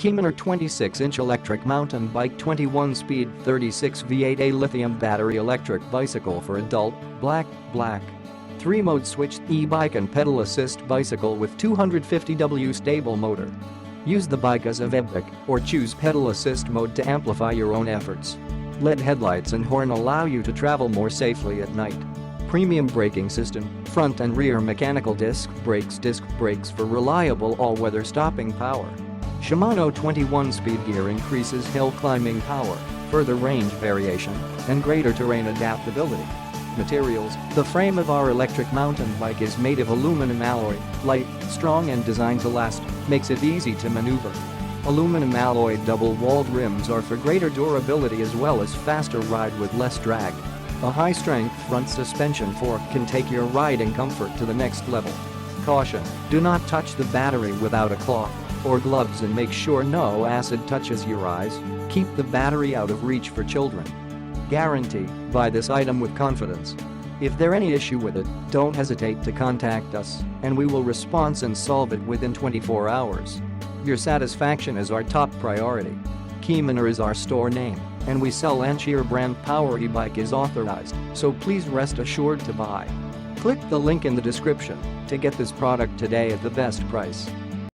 Kemanner 26-inch electric mountain bike 21-speed 36 V8 a lithium battery electric bicycle for adult, black. 3-mode switched e-bike and pedal assist bicycle with 250W stable motor. Use the bike as a Weve bike or choose pedal assist mode to amplify your own efforts. LED headlights and horn allow you to travel more safely at night. Premium braking system, front and rear mechanical disc brakes for reliable all-weather stopping power. Shimano 21-speed gear increases hill climbing power, further range variation, and greater terrain adaptability. Materials: the frame of our electric mountain bike is made of aluminum alloy, light, strong and designed to last, makes it easy to maneuver. Aluminum alloy double-walled rims are for greater durability as well as faster ride with less drag. A high-strength front suspension fork can take your riding comfort to the next level. Caution: do not touch the battery without a cloth or gloves and make sure no acid touches your eyes. Keep the battery out of reach for children. Guarantee: buy this item with confidence. If there's any issue with it, don't hesitate to contact us, and we will respond and solve it within 24 hours. Your satisfaction is our top priority. Kemanner is our store name, and we sell Anchier brand power e-bike is authorized, so please rest assured to buy. Click the link in the description to get this product today at the best price.